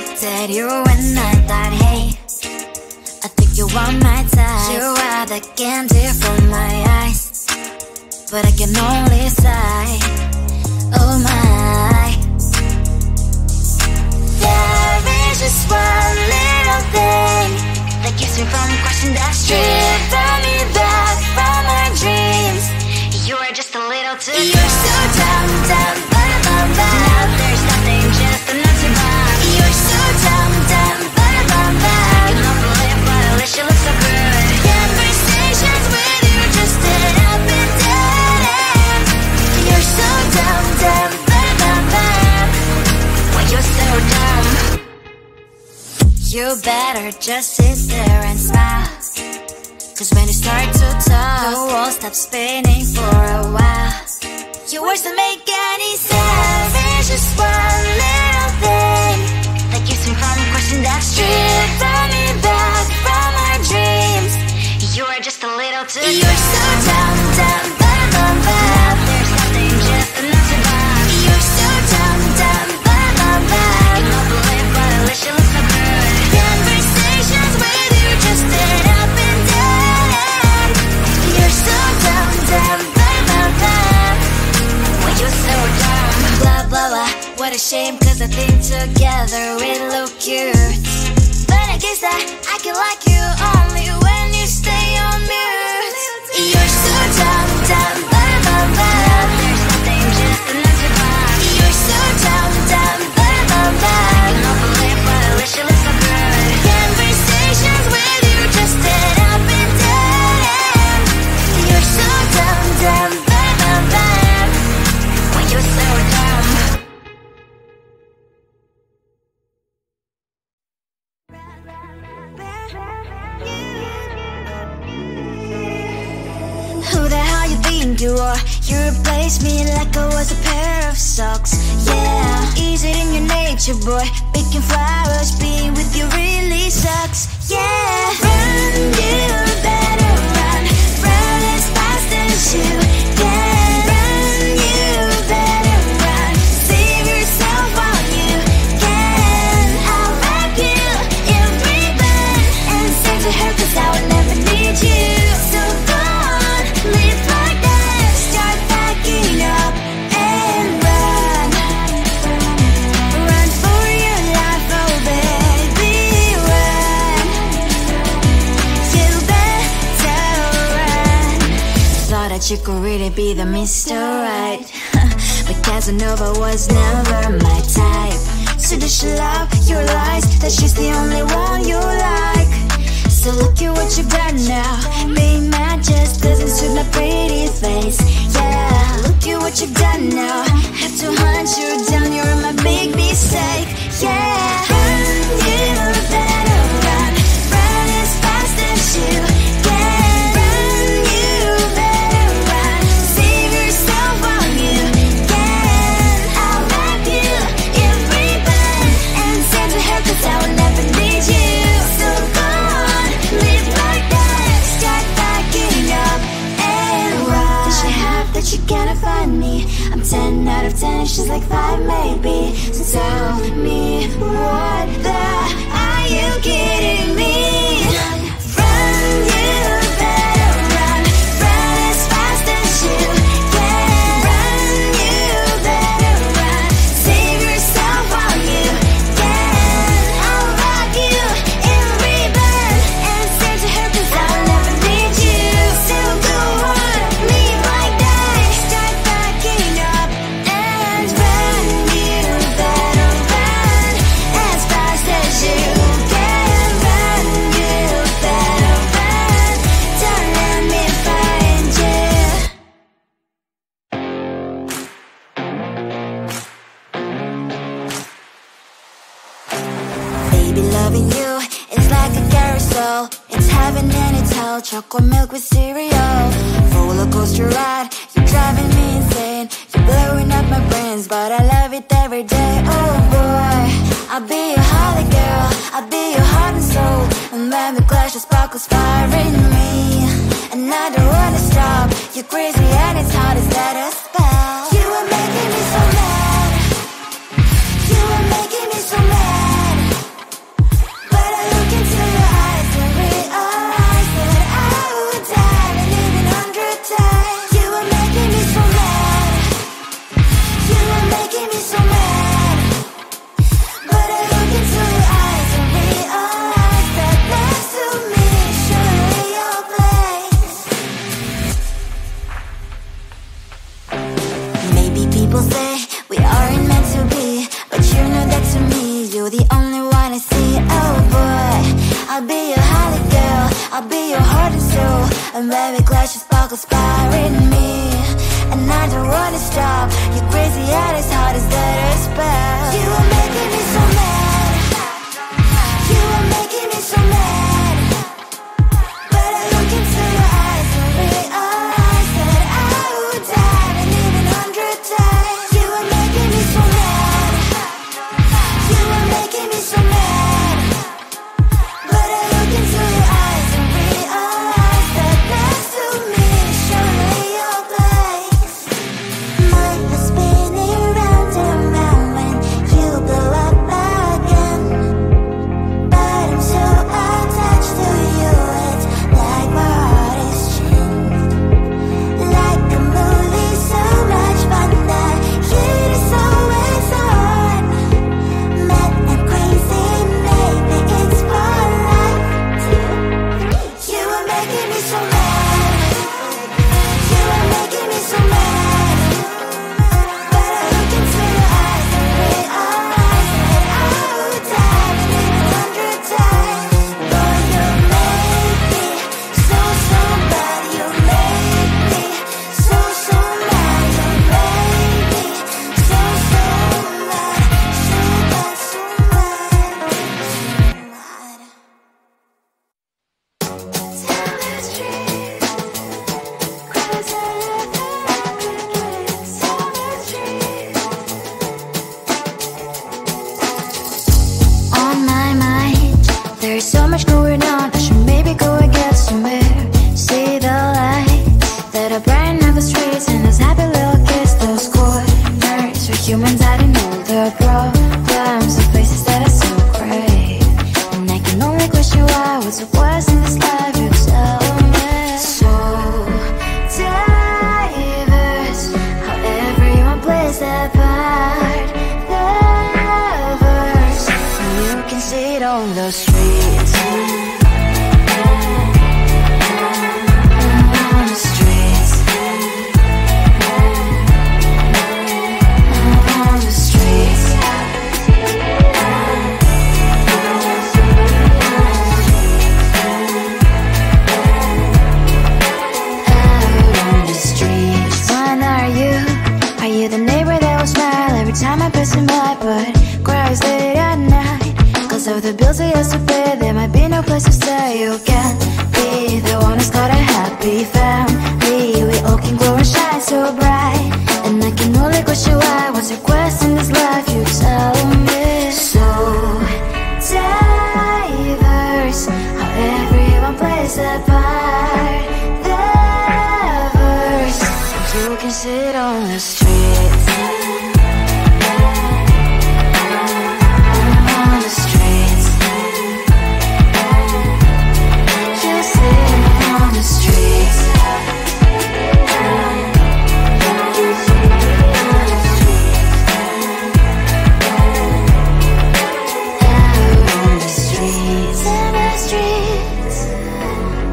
looked at you and I thought, hey, I think you are my type. You are the candy from my eyes, but I can only sigh, oh my. There is just one little thing that keeps me from crossing that street. Turn me back from my dreams. You are just a little too close. You're so dumb, dumb, ba-da-bum-bum. Now there's nothing, just a nut to bomb. You're so dumb, dumb, ba-da-bum-bum. You love to live, but at least you look so good. Conversations with you just end up in dead ends. You're so dumb, dumb, ba-da-bum-bum. When you're so dumb, you better just sit there and smile, 'cause when you start to talk, the world stops spinning for a while. Your words don't make any sense. There's just one little thing that keeps me from crossing that street. Turn me back from my dreams. You are just a little too close. You're so dumb, dumb, ba-da-bum-bum. There's nothing, just enough to bomb. You're so dumb, dumb, ba-da-bum-bum. You love to live, but at least you look so good. Conversations with you just end up in dead ends. You're so dumb, dumb, ba-da-bum-bum. When you're so dumb, blah, blah, blah. What a shame, 'cause I think together we look cute. But I guess that I can like you only when you stay on mute. You're so dumb, dumb, ba-da-bum-bum. There's nothing, just enough to bomb. You're so dumb, dumb, ba-da-bum-bum. You love to live, but at least you look so good. Conversations with you just end up in dead ends. You're so dumb, dumb, ba-da-bum-bum. When you're so dumb. Who the hell you think you are? You replaced me like I was a pair of socks. Yeah, is it in your nature, boy? Picking flowers, being with you really sucks. Yeah, run, you better run. Run as fast as you can. Run, you better run. Save yourself while you can. I'll wrap you in ribbon and send to her, 'cause I will never need you. So go on, live like that. Start backing up and run. Run for your life, oh baby, run. You better run. Thought that you could really be the Mr. Right, but Casanova was never my type. So does she love your lies, that she's the only one you like? So look at what you've done now. Being mad just doesn't suit my pretty face. Yeah, look at what you've done now. Have to hunt you down, you're my big mistake. Yeah, run, you better run. Run as fast as you can. Run, you better run. Save yourself while you can. I'll wrap you in ribbon and send to her, 'cause I will never need you. So go on, live like that. Start backing up and run. Does she have that you cannot find me? I'm 10 out of 10, she's like 5 maybe. So tell me, what the are you kidding me? Run, you better run. Run as fast as you can. Run, you better run. Save yourself while you can. I'll wrap you in ribbon and send to her, 'cause I'll never need you. So go on, live like that. Start backing up and run. You better run as fast as you can. Run, you better run. Don't let me find you. Baby, loving you is like a carousel. It's heaven and it's hell. Chocolate milk with cereal. Roller coaster ride, you're driving me insane. You're blowing up my brains, but I love it every day. Oh boy, I'll be your holly girl. I'll be your heart and soul. And when we clash, the sparkles fire in me. And I don't wanna stop. You're crazy and it's hard to set a spell. You are making me so mad. You are making me so mad. And baby, glad you spark inspiring me. And I don't wanna stop. Your crazy head is hard as that spell. You are making me so mad. You are making me so mad. But I look into your eyes and realize that I would die and even 100 times. You are making me so mad. You are making me so mad. But I look into your eyes and realize that next to me is surely your place. My head's spinning round and round when you blow up again. But I'm so attached to you, it's like my heart is chained. Like a movie, so much fun that heat is always on. Mad and crazy, maybe it's for life. You are making me so mad. You are making me so mad. But I look into your eyes and realize that I would die and even 100 times. Boy, you make me so, so bad. You make me so, so mad. You make me so, so mad. So bad, so mad, so mad. Tell the truth. Cause I love every kiss. Tell the truth. On my mind, there's so much going on. I should maybe go and get somewhere. See the lights that are brighten up the streets, and those happy little kids, those corners where humans hiding all their problems, the places that are so great. And I can only question why. What's the worst in this life? You tell me. So diverse, how everyone plays their part. Lovers, and you can see it on the streets. On the streets. On the streets. Out on the streets. When are you? Are you the neighbor that will smile every time I pass him by, but cries late at night? Cause of the bills he has to pay, there might be no place to stay. You can't be the one who's got a happy family. We all can glow and shine so bright. And I can only question why. What's your quest in this life? You tell me. So diverse, how everyone plays their part. Lovers, you can sit on the streets. On the streets. You sit on the streets. Out on the streets. In the streets.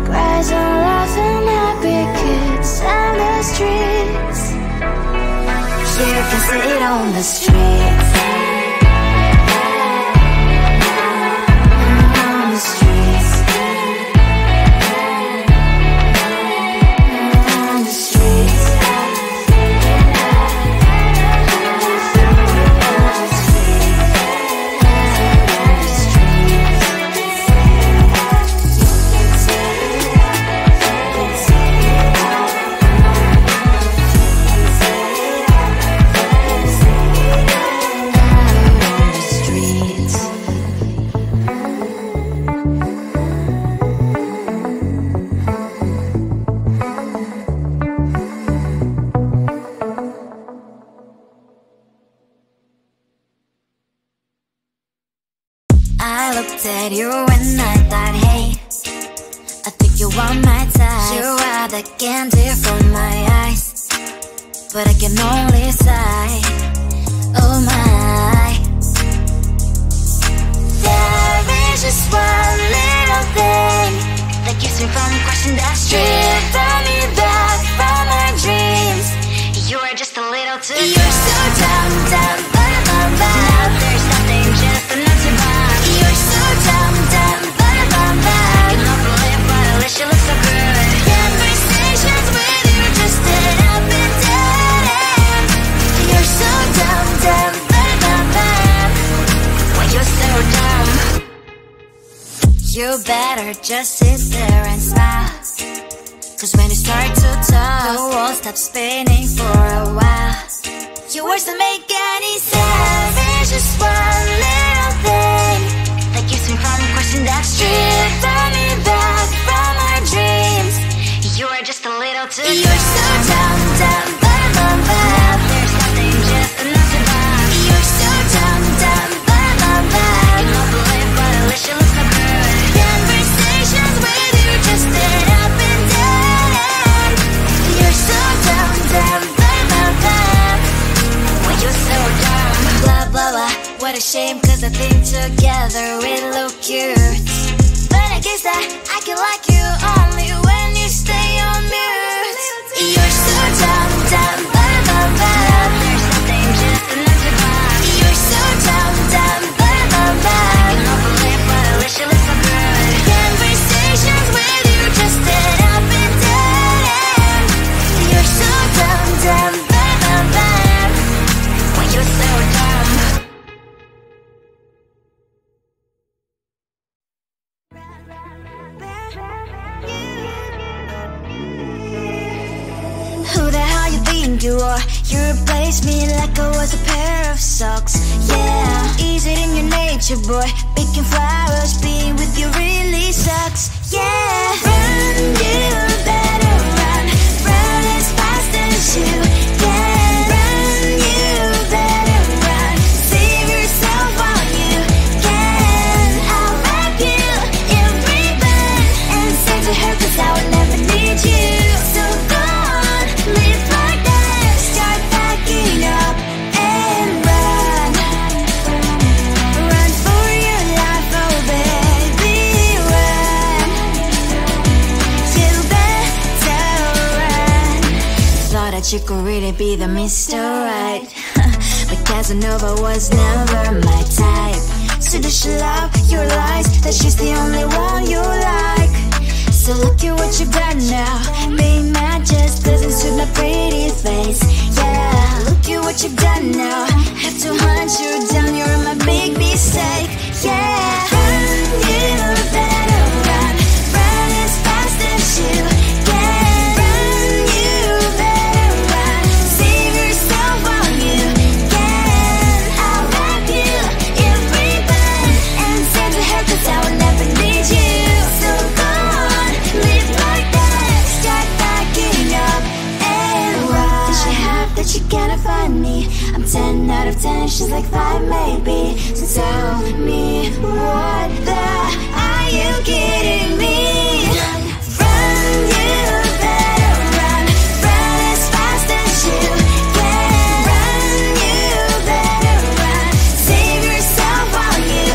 Cries and laughs and happy kids. On the streets. You can sit on the streets. On the streets. On the streets. I looked at you and I thought, hey, I think you are my type. You are the candy from my eyes, but I can only sigh. Oh my, there is just one little thing that keeps me from crossing that street. Driven me back from my dreams. You are just a little too good. You're so dumb, dumb, but now there's nothing just enough to buy. You're so dumb, dumb, but you don't believe, but at least you look so good. You better just sit there and smile, 'cause when you start to talk, the world stops spinning for a while. Your words don't make any sense. There's just one little thing that keeps me from crossing that street. Pull me back from our dreams. You are just a little too close. You're so dumb, dumb, bum, bum, bum. There's nothing just enough to bum. You're so dumb, dumb, bum, bum, bum. You don't believe, but at least you look so good. Conversations with you just stand up and down. You're so dumb, dumb, bum, bum, bum. When you're so dumb. Blah, blah, blah. What a shame, 'cause I think together we look cute. But I guess that I can like you only when you stay on mute. You're so dumb, dumb, bum, bum, bum. There's nothing just enough to bum. You're so dumb, dumb, bum, bum, bum. You don't believe, but at least you look so good. Conversations with you just stand up and down. You're so dumb, dumb, bum, bum, bum. When you're so dumb. Who the hell you think you are? You replaced me like I was a pair of socks. Yeah, is it in your nature, boy? Picking flowers, being with you really sucks. Yeah, run, you better run. Run as fast as you can. Run, you better run. Save yourself while you can. I'll wrap you in ribbon and send to her, 'cause I will never need you. So go on, live like that. Start packing up and run. Run for your life, oh baby, run. You better run. Thought that you could really be the Mr. Right, but Casanova was never my type. So does she love your lies, that she's the only one you like? So look at what you've done now. Being mad just doesn't suit my pretty face. Yeah, look at what you've done now. Have to hunt you down, you're my big mistake. Yeah, run, you better run. Run as fast as you can. Run, you better run. Save yourself while you can. I'll wrap you in ribbon and send to her, 'cause I will never need you. So go on, live like that. Start packing up and run. Does she have that she cannot find me? I'm 10 out of 10, she's like 5 maybe. So tell me, what the are you kidding me? Run, you better run. Run as fast as you can. Run, you better run. Save yourself while you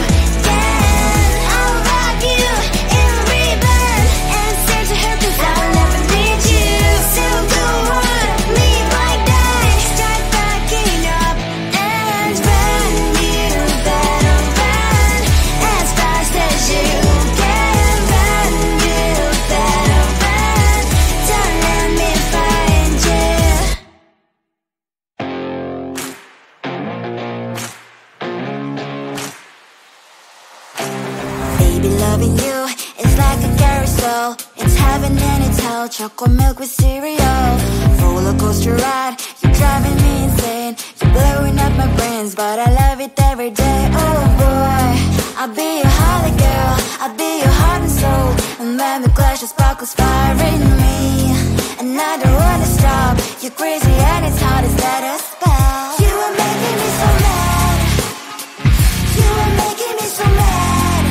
can. I'll wrap you in ribbon and send to her, 'cause I will never need you. So go on, live like that. Start packing up and run. You better run as fast as you can. Run, you better run. Don't let me find you. Baby, loving you is like a carousel. It's heaven and it's hell. Chocolate milk with cereal. Roller coaster ride, you're driving me insane. You're blowing up my brains, but I love it every day. Oh boy, I'll be your holly girl. I'll be your heart and soul. And when we clash, the sparkles fire in me. And I don't wanna stop. You're crazy and it's hard as that a spell. You are making me so mad. You are making me so mad.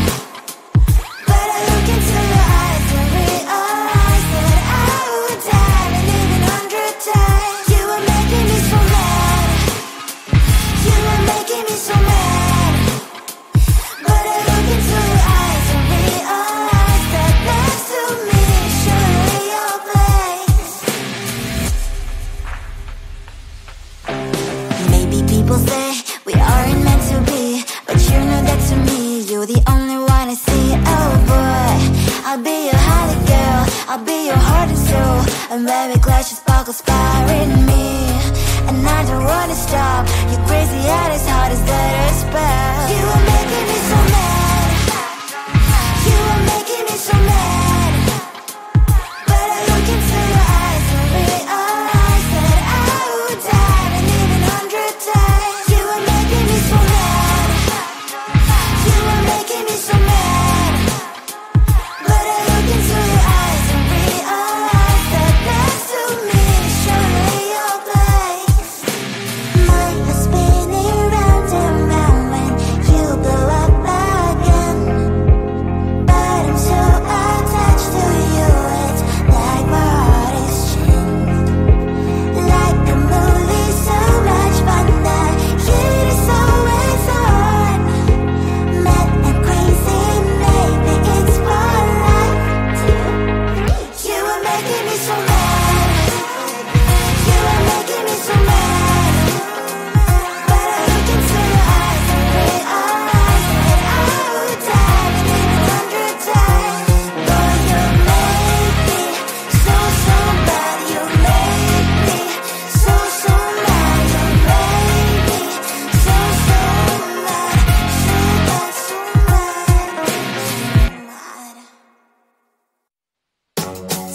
But I look into your eyes and realize that I would die and even 100 times. You are making me so mad. You are making me so mad. But I look into your eyes and realize that next to me surely your place. Maybe people say we aren't meant to be, but you know that to me you're the only one I see. Oh boy, I'll be your holly girl. I'll be your heart and soul. And when we clash, the sparkles fire in me. And I don't wanna stop. You're crazy and as hard as that a spell. You are making me so mad. You are making so mad, but I look into your eyes and realize that I would die and even 100 times. You are making me so mad, you are making me so mad, but I look into your eyes and realize that next to me is surely your place. Mind is spinning round and round when you blow up again, but I'm so attached to you, it's like my heart is chained. Like a movie, so much fun that it is always on. Mad and crazy, maybe it's for life too. You are making me so mad, you are making me so mad, but I look into your eyes and realize that I would die and even 100 times. Boy, you make me so, so bad. You make me so, so mad. You make me so, so mad. So bad, so mad, so mad.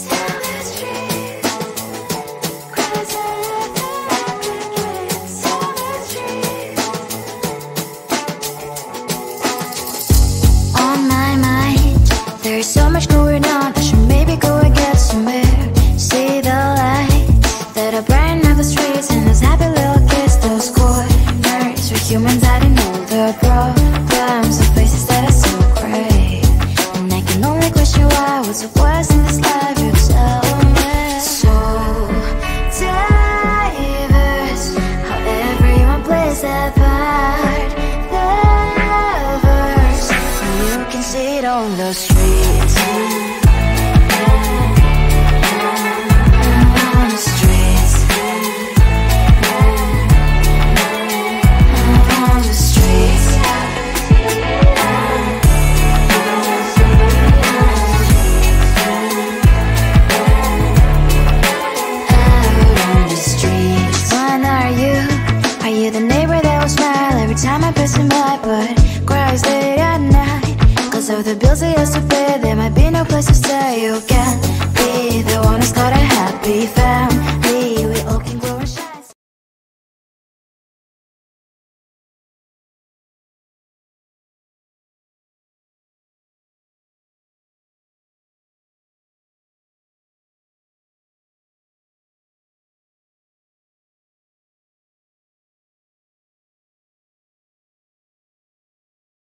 Tell the street, cries a river, crickets on the street. On my mind, there's so much going on. I should maybe go and get somewhere. See the lights that are brighten up the streets, and those happy little kids, those corners where humans hiding all their problems, the places that are so great. And I can only question why. What's the worst in this life? You tell me. So diverse, how everyone plays their part. Lovers, you can see it on the streets. On the streets. On the streets. Out on the streets. When are you? Are you the neighbor that will smile every time I pass him by, but cries late at night? Cause of the bills he has to pay, there might be no place to stay. You